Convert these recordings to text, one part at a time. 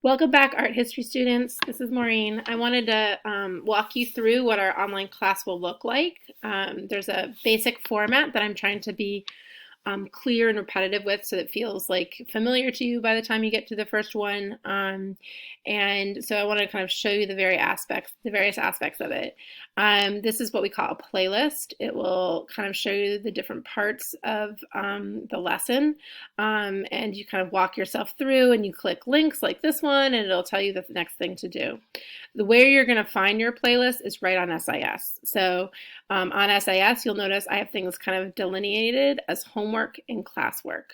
Welcome back, art history students. This is Maureen. I wanted to walk you through what our online class will look like. There's a basic format that I'm trying to be clear and repetitive with so that it feels like familiar to you by the time you get to the first one. And so I want to kind of show you the various aspects of it. This is what we call a playlist. It will kind of show you the different parts of the lesson, and you kind of walk yourself through and you click links like this one and it'll tell you the next thing to do. The way you're going to find your playlist is right on SIS. So on SIS, you'll notice I have things kind of delineated as homework and classwork.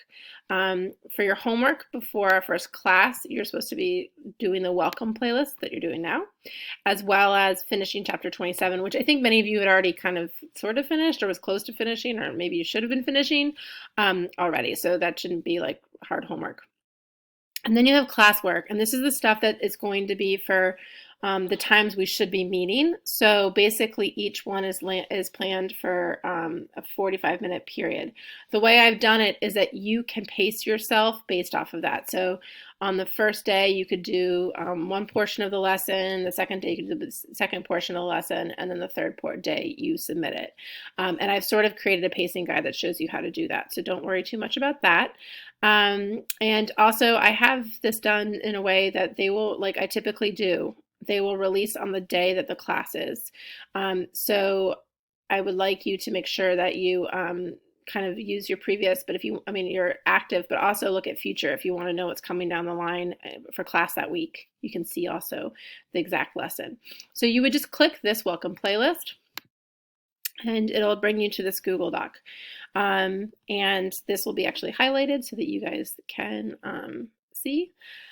For your homework before our first class, you're supposed to be doing the welcome playlist that you're doing now, as well as finishing chapter 27, which I think many of you had already kind of sort of finished or was close to finishing, or maybe you should have been finishing already. So that shouldn't be like hard homework. And then you have classwork, and this is the stuff that is going to be for the times we should be meeting. So basically each one is planned for a 45-minute period. The way I've done it is that you can pace yourself based off of that. So on the first day you could do one portion of the lesson, the second day you could do the second portion of the lesson, and then the third day you submit it. And I've sort of created a pacing guide that shows you how to do that. So don't worry too much about that. And also I have this done in a way that they will, like I typically do, they will release on the day that the class is. So I would like you to make sure that you kind of use your previous, but if you, you're active, but also look at future. If you want to know what's coming down the line for class that week, you can see also the exact lesson. So you would just click this welcome playlist and it'll bring you to this Google Doc. And this will be actually highlighted so that you guys can see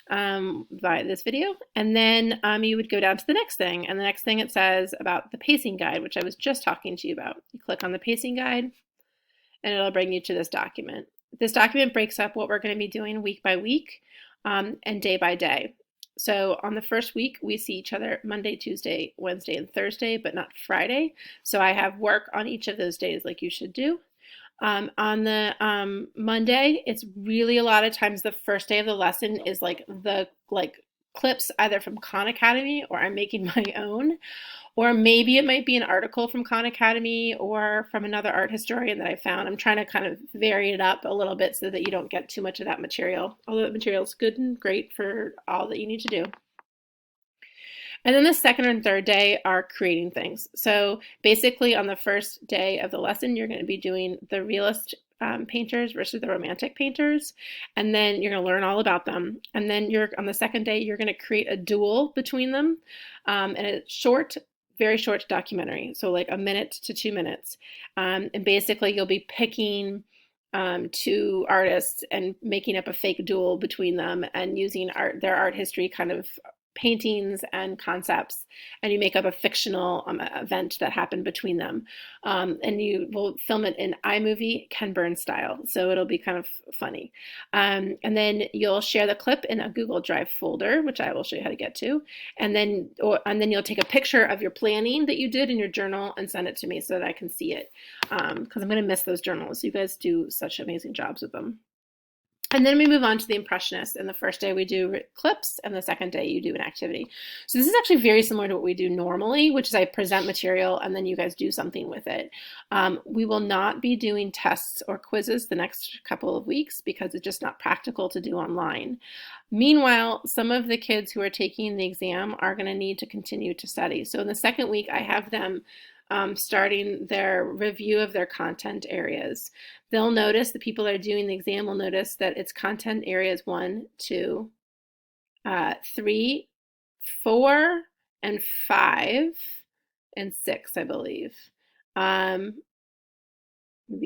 via this video. And then you would go down to the next thing. And the next thing it says about the pacing guide, which I was just talking to you about. You click on the pacing guide and it'll bring you to this document. This document breaks up what we're going to be doing week by week and day by day. So on the first week, we see each other Monday, Tuesday, Wednesday, and Thursday, but not Friday. So I have work on each of those days like you should do. On the Monday, it's really a lot of times the first day of the lesson is like the clips either from Khan Academy or I'm making my own, or maybe it might be an article from Khan Academy or from another art historian that I found. I'm trying to kind of vary it up a little bit so that you don't get too much of that material, although that material is good and great for all that you need to do. And then the second and third day are creating things. So basically on the first day of the lesson, you're going to be doing the realist painters versus the romantic painters. And then you're going to learn all about them. And then on the second day, you're going to create a duel between them and a very short documentary. So like a minute to 2 minutes. And basically you'll be picking two artists and making up a fake duel between them and using their art history kind of paintings and concepts, and you make up a fictional event that happened between them. And you will film it in iMovie Ken Burns style, so it'll be kind of funny. And then you'll share the clip in a Google Drive folder, which I will show you how to get to. And then you'll take a picture of your planning that you did in your journal and send it to me so that I can see it, because I'm going to miss those journals. You guys do such amazing jobs with them. And then we move on to the Impressionists. And the first day we do clips, and the second day you do an activity. So this is actually very similar to what we do normally, which is I present material and then you guys do something with it. We will not be doing tests or quizzes the next couple of weeks because it's just not practical to do online. Meanwhile, some of the kids who are taking the exam are going to need to continue to study. So in the second week, I have them starting their review of their content areas. They'll notice, the people that are doing the exam will notice that it's content areas 1, 2, 3, 4, and 5, and 6, I believe. Maybe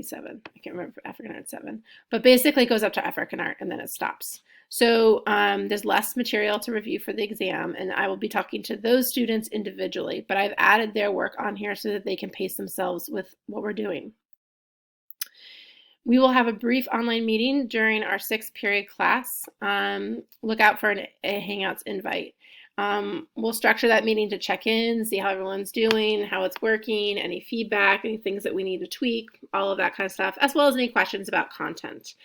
7. I can't remember for African art 7. But basically it goes up to African art and then it stops. So there's less material to review for the exam, and I will be talking to those students individually, but I've added their work on here so that they can pace themselves with what we're doing. We will have a brief online meeting during our 6th period class. Look out for a Hangouts invite. We'll structure that meeting to check in, see how everyone's doing, how it's working, any feedback, any things that we need to tweak, all of that kind of stuff, as well as any questions about content.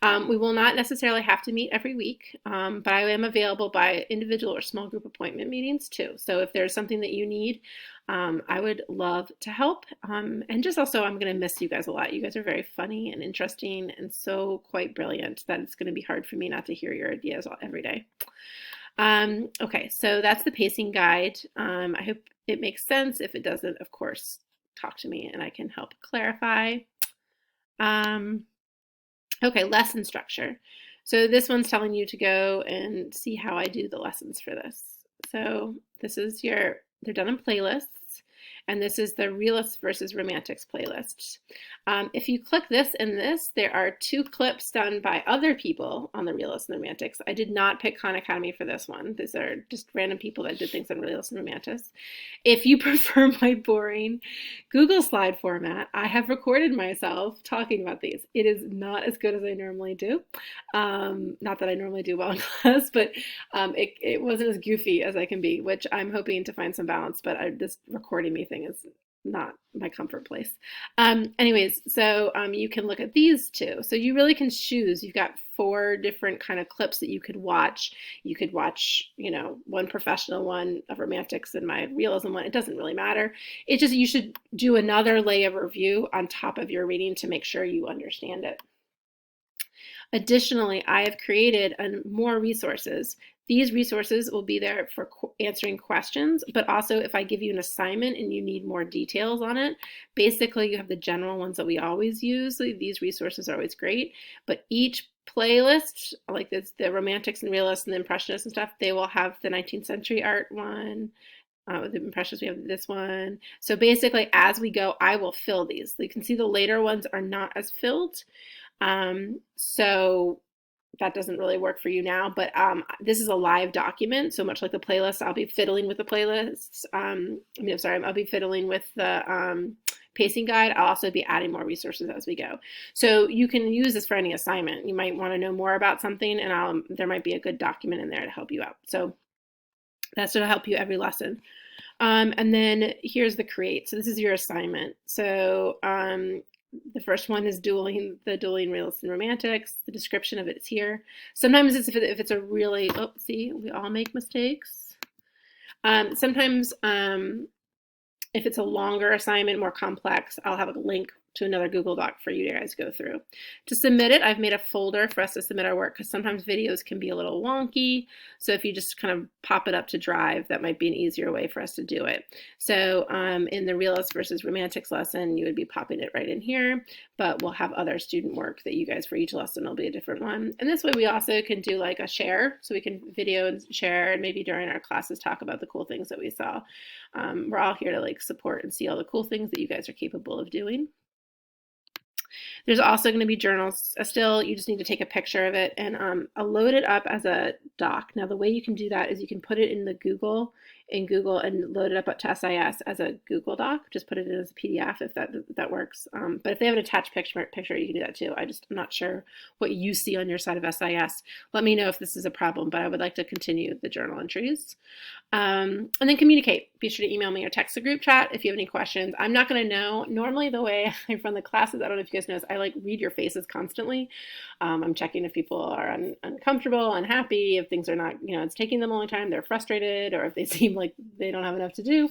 We will not necessarily have to meet every week, but I am available by individual or small group appointment meetings too. So if there's something that you need, I would love to help. And just also, I'm going to miss you guys a lot. You guys are very funny and interesting and so quite brilliant that it's going to be hard for me not to hear your ideas every day. Okay, so that's the pacing guide. I hope it makes sense. If it doesn't, of course, talk to me and I can help clarify. Okay, lesson structure. So this one's telling you to go and see how I do the lessons for this. So this is they're done in playlists. And this is the Realists versus Romantics playlist. If you click this and this, there are 2 clips done by other people on the Realists and Romantics. I did not pick Khan Academy for this one. These are just random people that did things on Realists and Romantics. If you prefer my boring Google slide format, I have recorded myself talking about these. It is not as good as I normally do. Not that I normally do well in class, but it wasn't as goofy as I can be, which I'm hoping to find some balance, but this recording me thing is not my comfort place. Anyways, so you can look at these 2. So you really can choose. You've got 4 different kind of clips that you could watch. You could watch, one professional one of romantics and my realism one. It doesn't really matter. It's just you should do another layer of review on top of your reading to make sure you understand it. Additionally, I have created more resources. These resources will be there for answering questions, but also if I give you an assignment and you need more details on it, basically you have the general ones that we always use. So these resources are always great, but each playlist, like this, the Romantics and Realists and the Impressionists and stuff, they will have the 19th century art one. With the Impressionists, we have this one. So basically, as we go, I will fill these. You can see the later ones are not as filled. So that doesn't really work for you now, but this is a live document. So much like the playlist, I'll be fiddling with the playlists. I'll be fiddling with the pacing guide. I'll also be adding more resources as we go. So you can use this for any assignment. You might want to know more about something, and there might be a good document in there to help you out. So that's going to help you every lesson. And then here's the create. So this is your assignment. So the first one is the dueling realists and romantics. The description of it is here. Sometimes if it's a really, see, we all make mistakes. Sometimes if it's a longer assignment, more complex, I'll have a link to another Google Doc for you guys to go through. To submit it, I've made a folder for us to submit our work because sometimes videos can be a little wonky. So if you just kind of pop it up to Drive, that might be an easier way for us to do it. So in the Realists versus Romantics lesson, you would be popping it right in here, but we'll have other student work that you guys, for each lesson, will be a different one. And this way we also can do like a share, so we can video and share, and maybe during our classes talk about the cool things that we saw. We're all here to like support and see all the cool things that you guys are capable of doing. There's also going to be journals. Still, you just need to take a picture of it and I'll load it up as a doc. Now, the way you can do that is you can put it in Google and load it up to SIS as a Google Doc. Just put it in as a PDF if that works. But if they have an attached picture, you can do that too. I'm not sure what you see on your side of SIS. Let me know if this is a problem, but I would like to continue the journal entries. And then communicate. Be sure to email me or text the group chat if you have any questions. I'm not going to know. Normally, the way I run the classes, I don't know if you guys know, I like read your faces constantly. I'm checking if people are uncomfortable, unhappy, if things are not, it's taking them a long time, they're frustrated, or if they seem like they don't have enough to do.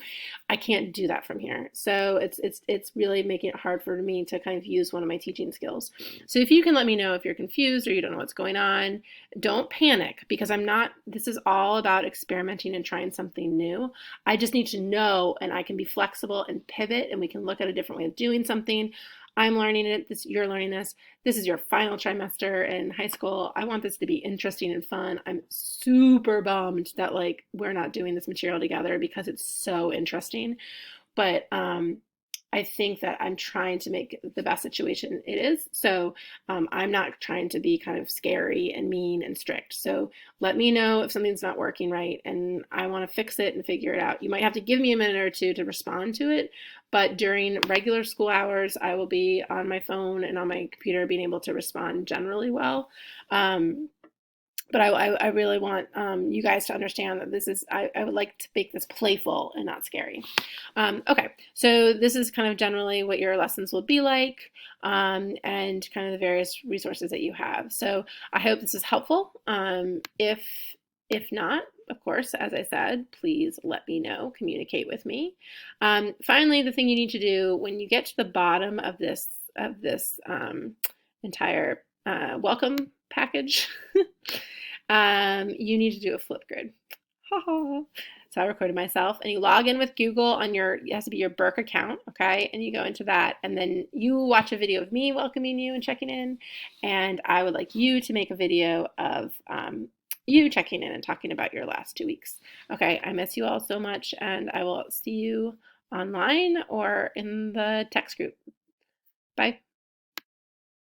I can't do that from here. So it's really making it hard for me to kind of use one of my teaching skills. So if you can let me know if you're confused or you don't know what's going on, don't panic, because this is all about experimenting and trying something new. I just need to know, and I can be flexible and pivot, and we can look at a different way of doing something. I'm learning it. You're learning this. This is your final trimester in high school. I want this to be interesting and fun. I'm super bummed that we're not doing this material together because it's so interesting. But I think that I'm trying to make the best situation it is. So I'm not trying to be kind of scary and mean and strict. So let me know if something's not working right and I want to fix it and figure it out. You might have to give me a minute or two to respond to it, but during regular school hours, I will be on my phone and on my computer being able to respond generally well. but I really want you guys to understand that this is, I would like to make this playful and not scary. Okay, so this is kind of generally what your lessons will be like, and kind of the various resources that you have. So I hope this is helpful. If not, of course, as I said, please let me know, communicate with me. Finally, the thing you need to do when you get to the bottom of this entire welcome package, you need to do a Flipgrid. So I recorded myself, and you log in with Google on your, it has to be your Burke account, okay? And you go into that, and then you watch a video of me welcoming you and checking in, and I would like you to make a video of you checking in and talking about your last 2 weeks. Okay, I miss you all so much, and I will see you online or in the text group. Bye.